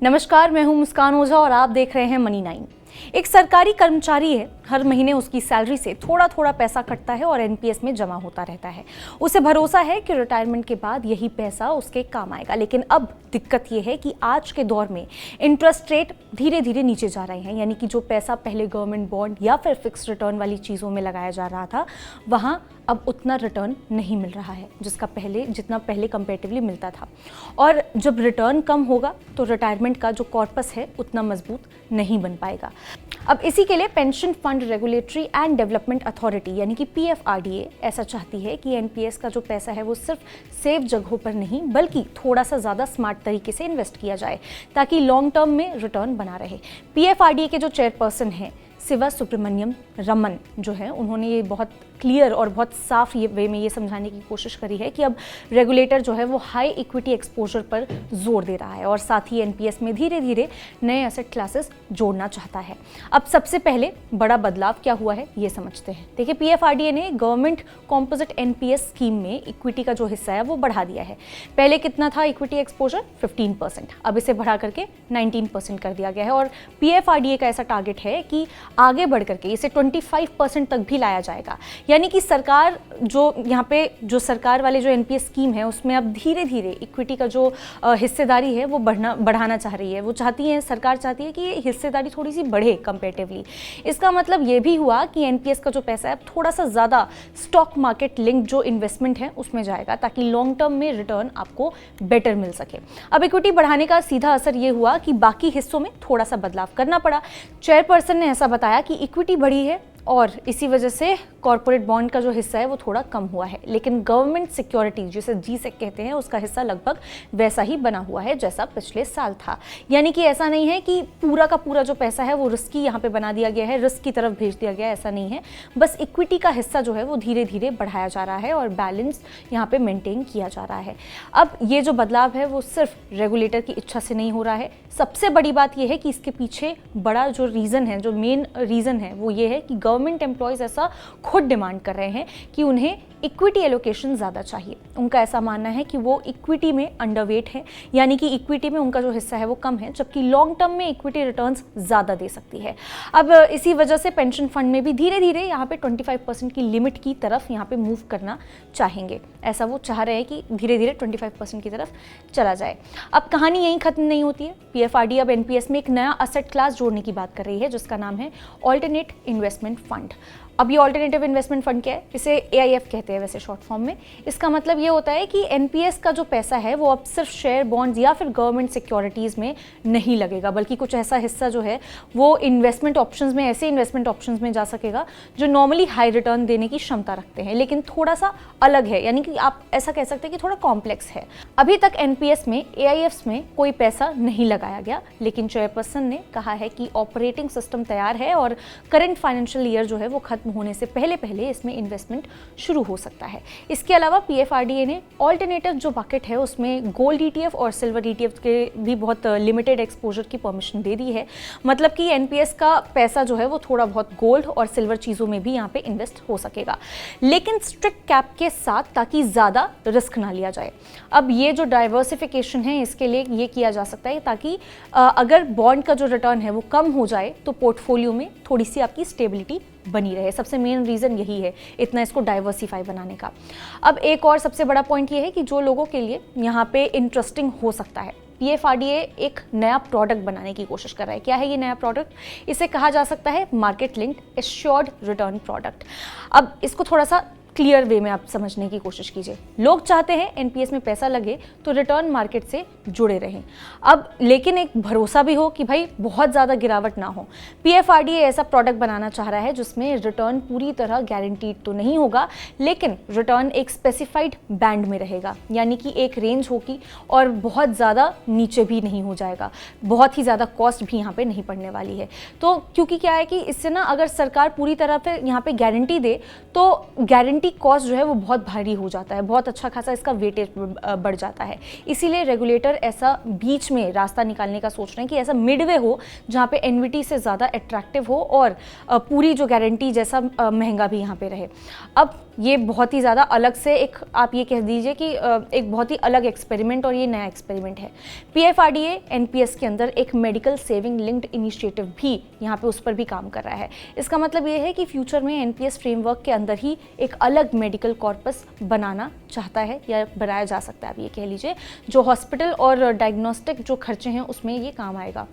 नमस्कार, मैं हूं मुस्कान ओझा और आप देख रहे हैं मनी 9। एक सरकारी कर्मचारी है, हर महीने उसकी सैलरी से थोड़ा थोड़ा पैसा कटता है और एनपीएस में जमा होता रहता है। उसे भरोसा है कि रिटायरमेंट के बाद यही पैसा उसके काम आएगा। लेकिन अब दिक्कत यह है कि आज के दौर में इंटरेस्ट रेट धीरे धीरे नीचे जा रहे हैं, यानी कि जो पैसा पहले गवर्नमेंट बॉन्ड या फिर फिक्स रिटर्न वाली चीज़ों में लगाया जा रहा था, वहाँ अब उतना रिटर्न नहीं मिल रहा है जितना पहले कंपेरेटिवली मिलता था। और जब रिटर्न कम होगा तो रिटायरमेंट का जो कॉर्पस है उतना मजबूत नहीं बन पाएगा। अब इसी के लिए pension fund regulatory and development authority यानी कि पीएफआरडीए ऐसा चाहती है कि एनपीएस का जो पैसा है वो सिर्फ सेफ जगहों पर नहीं बल्कि थोड़ा सा ज़्यादा स्मार्ट तरीके से इन्वेस्ट किया जाए ताकि लॉन्ग टर्म में रिटर्न बना रहे। पीएफआरडीए के जो चेयरपर्सन हैं शिवा सुब्रमण्यम रमन जो है, उन्होंने ये बहुत क्लियर और बहुत साफ वे में ये समझाने की कोशिश करी है कि अब रेगुलेटर जो है वो हाई इक्विटी एक्सपोजर पर जोर दे रहा है और साथ ही एनपीएस में धीरे धीरे नए एसेट क्लासेस जोड़ना चाहता है। अब सबसे पहले बड़ा बदलाव क्या हुआ है ये समझते हैं। देखिए, पीएफआरडीए ने गवर्नमेंट कॉम्पोजिट एनपीएस स्कीम में इक्विटी का जो हिस्सा है वो बढ़ा दिया है। पहले कितना था इक्विटी एक्सपोजर? 15%, अब इसे बढ़ा करके 19% कर दिया गया है और पीएफआरडीए का ऐसा टारगेट है कि आगे बढ़ करके इसे 25% तक भी लाया जाएगा। यानी कि सरकार जो यहाँ पे जो सरकार वाले जो एनपीएस स्कीम है उसमें अब धीरे धीरे इक्विटी का जो हिस्सेदारी है वो बढ़ाना चाह रही है। वो चाहती है, सरकार चाहती है कि ये हिस्सेदारी थोड़ी सी बढ़े कंपेरेटिवली। इसका मतलब ये भी हुआ कि एनपीएस का जो पैसा है थोड़ा सा ज़्यादा स्टॉक मार्केट लिंक जो इन्वेस्टमेंट है उसमें जाएगा ताकि लॉन्ग टर्म में रिटर्न आपको बेटर मिल सके। अब इक्विटी बढ़ाने का सीधा असर ये हुआ कि बाकी हिस्सों में थोड़ा सा बदलाव करना पड़ा। चेयरपर्सन ने ऐसा बताया कि इक्विटी बढ़ी है और इसी वजह से कॉर्पोरेट बॉन्ड का जो हिस्सा है वो थोड़ा कम हुआ है, लेकिन गवर्नमेंट सिक्योरिटी जिसे जीसेक कहते हैं उसका हिस्सा लगभग वैसा ही बना हुआ है जैसा पिछले साल था। यानी कि ऐसा नहीं है कि पूरा का पूरा जो पैसा है वो रिस्की यहाँ पे बना दिया गया है, रिस्क की तरफ भेज दिया गया है, ऐसा नहीं है। बस इक्विटी का हिस्सा जो है वो धीरे धीरे बढ़ाया जा रहा है और बैलेंस यहाँ पे मेंटेन किया जा रहा है। अब ये जो बदलाव है वो सिर्फ रेगुलेटर की इच्छा से नहीं हो रहा है। सबसे बड़ी बात यह है कि इसके पीछे बड़ा जो रीज़न है, जो मेन रीज़न है वो ये है कि गवर्नमेंट एम्प्लॉयज़ ऐसा खुद डिमांड कर रहे हैं कि उन्हें इक्विटी एलोकेशन ज़्यादा चाहिए। उनका ऐसा मानना है कि वो इक्विटी में अंडरवेट है, यानी कि इक्विटी में उनका जो हिस्सा है वो कम है, जबकि लॉन्ग टर्म में इक्विटी रिटर्न्स ज़्यादा दे सकती है। अब इसी वजह से पेंशन फंड में भी धीरे धीरे यहाँ पे 25% की लिमिट की तरफ यहाँ पे मूव करना चाहेंगे। ऐसा वो चाह रहे हैं कि धीरे धीरे 25% की तरफ चला जाए। अब कहानी यहीं खत्म नहीं होती है। पीएफआरडीए अब एनपीएस में एक नया असेट क्लास जोड़ने की बात कर रही है जिसका नाम है ऑल्टरनेट इन्वेस्टमेंट फंड। अब ये ऑल्टरनेटिव इन्वेस्टमेंट फंड क्या है? इसे एआईएफ कहते हैं वैसे शॉर्ट फॉर्म में। इसका मतलब ये होता है कि एनपीएस का जो पैसा है वो अब सिर्फ शेयर, बॉन्ड्स या फिर गवर्नमेंट सिक्योरिटीज़ में नहीं लगेगा, बल्कि कुछ ऐसा हिस्सा जो है वो इन्वेस्टमेंट ऑप्शंस में, ऐसे इन्वेस्टमेंट ऑप्शंस में जा सकेगा जो नॉर्मली हाई रिटर्न देने की क्षमता रखते हैं, लेकिन थोड़ा सा अलग है। यानी कि आप ऐसा कह सकते हैं कि थोड़ा कॉम्प्लेक्स है। अभी तक एनपीएस में, एआईएफ्स में कोई पैसा नहीं लगाया गया, लेकिन चेयरपर्सन ने कहा है कि ऑपरेटिंग सिस्टम तैयार है और करंट फाइनेंशियल ईयर जो है वो खत्म होने से पहले पहले इसमें इन्वेस्टमेंट शुरू हो सकता है। इसके अलावा पीएफआरडीए ने ऑल्टरनेटिव जो बकेट है उसमें गोल्ड ईटीएफ और सिल्वर ईटीएफ के भी बहुत लिमिटेड एक्सपोजर की परमिशन दे दी है। मतलब कि एनपीएस का पैसा जो है वो थोड़ा बहुत गोल्ड और सिल्वर चीज़ों में भी यहाँ पे इन्वेस्ट हो सकेगा, लेकिन स्ट्रिक्ट कैप के साथ ताकि ज़्यादा रिस्क ना लिया जाए। अब ये जो डाइवर्सिफिकेशन है इसके लिए ये किया जा सकता है ताकि अगर बॉन्ड का जो रिटर्न है वो कम हो जाए तो पोर्टफोलियो में थोड़ी सी आपकी स्टेबिलिटी बनी रहे। सबसे मेन रीज़न यही है इतना इसको डाइवर्सिफाई बनाने का। अब एक और सबसे बड़ा पॉइंट ये है कि जो लोगों के लिए यहाँ पे इंटरेस्टिंग हो सकता है, पीएफआरडीए एक नया प्रोडक्ट बनाने की कोशिश कर रहा है। क्या है ये नया प्रोडक्ट? इसे कहा जा सकता है market linked assured return product. अब इसको थोड़ा सा क्लियर वे में आप समझने की कोशिश कीजिए। लोग चाहते हैं एनपीएस में पैसा लगे तो रिटर्न मार्केट से जुड़े रहें, अब लेकिन एक भरोसा भी हो कि भाई बहुत ज़्यादा गिरावट ना हो। पीएफआरडीए ऐसा प्रोडक्ट बनाना चाह रहा है जिसमें रिटर्न पूरी तरह गारंटीड तो नहीं होगा, लेकिन रिटर्न एक स्पेसिफाइड बैंड में रहेगा, यानी कि एक रेंज होगी और बहुत ज़्यादा नीचे भी नहीं हो जाएगा, बहुत ही ज़्यादा कॉस्ट भी यहाँ पे नहीं पड़ने वाली है। तो क्योंकि क्या है कि इससे ना अगर सरकार पूरी तरह से यहाँ पे गारंटी दे तो गारंटी कॉस्ट जो है वो बहुत भारी हो जाता है, बहुत अच्छा खासा इसका वेटेज बढ़ जाता है। इसीलिए रेगुलेटर ऐसा बीच में रास्ता निकालने का सोच रहे हैं कि ऐसा मिडवे हो जहाँ पे एनवीटी से ज़्यादा अट्रैक्टिव हो और पूरी जो गारंटी जैसा महंगा भी यहाँ पे रहे। अब ये बहुत ही ज़्यादा अलग से एक आप ये कह दीजिए कि एक बहुत ही अलग एक्सपेरिमेंट और ये नया एक्सपेरिमेंट है। PFRDA NPS के अंदर एक मेडिकल सेविंग लिंक्ड इनिशिएटिव भी यहाँ पे उस पर भी काम कर रहा है। इसका मतलब ये है कि फ्यूचर में NPS फ्रेमवर्क के अंदर ही एक अलग मेडिकल कॉर्पस बनाना चाहता है या बनाया जा सकता है, आप ये कह लीजिए, जो हॉस्पिटल और डायग्नोस्टिक जो खर्चे हैं उसमें ये काम आएगा।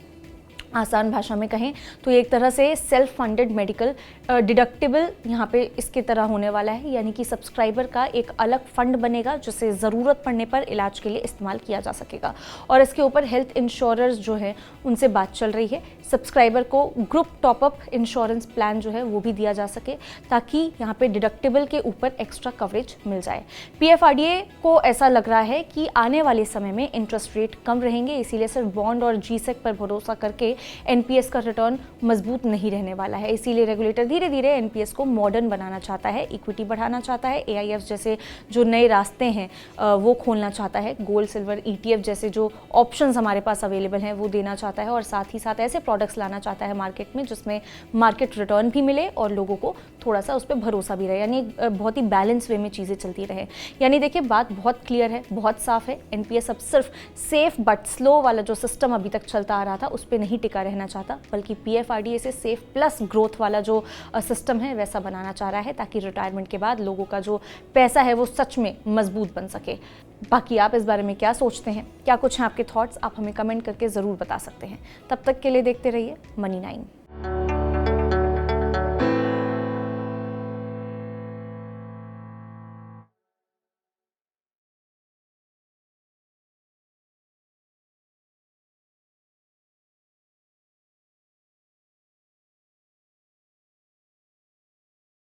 आसान भाषा में कहें तो ये एक तरह से सेल्फ फंडेड मेडिकल डिडक्टिबल यहाँ पे इसके तरह होने वाला है, यानी कि सब्सक्राइबर का एक अलग फंड बनेगा जिसे ज़रूरत पड़ने पर इलाज के लिए इस्तेमाल किया जा सकेगा। और इसके ऊपर हेल्थ इंश्योरर्स जो है उनसे बात चल रही है, सब्सक्राइबर को ग्रुप टॉपअप इंश्योरेंस प्लान जो है वो भी दिया जा सके ताकि यहाँ पे डिडक्टिबल के ऊपर एक्स्ट्रा कवरेज मिल जाए। PFRDA को ऐसा लग रहा है कि आने वाले समय में इंटरेस्ट रेट कम रहेंगे, इसीलिए सिर्फ बॉन्ड और GSEC पर भरोसा करके NPS का रिटर्न मजबूत नहीं रहने वाला है। इसीलिए रेगुलेटर धीरे धीरे NPS को मॉडर्न बनाना चाहता है, इक्विटी बढ़ाना चाहता है, AIF जैसे जो नए रास्ते हैं वो खोलना चाहता है, गोल्ड सिल्वर ETF जैसे जो ऑप्शंस हमारे पास अवेलेबल हैं वो देना चाहता है, और साथ ही साथ ऐसे प्रोडक्ट्स लाना चाहता है मार्केट में जिसमें मार्केट रिटर्न भी मिले और लोगों को थोड़ा सा उस पर भरोसा भी रहे, यानी बहुत ही बैलेंस वे में चीज़ें चलती रहे। यानी देखिए बात बहुत क्लियर है, बहुत साफ है। NPS अब सिर्फ सेफ बट स्लो वाला जो सिस्टम अभी तक चलता आ रहा था उस पर नहीं टिका रहना चाहता, बल्कि PFRDA से सेफ प्लस ग्रोथ वाला जो सिस्टम है वैसा बनाना चाह रहा है ताकि रिटायरमेंट के बाद लोगों का जो पैसा है वो सच में मजबूत बन सके। बाकी आप इस बारे में क्या सोचते हैं, क्या कुछ हैं आपके थॉट्स, आप हमें कमेंट करके ज़रूर बता सकते हैं। तब तक के लिए देखते रहिए Money9।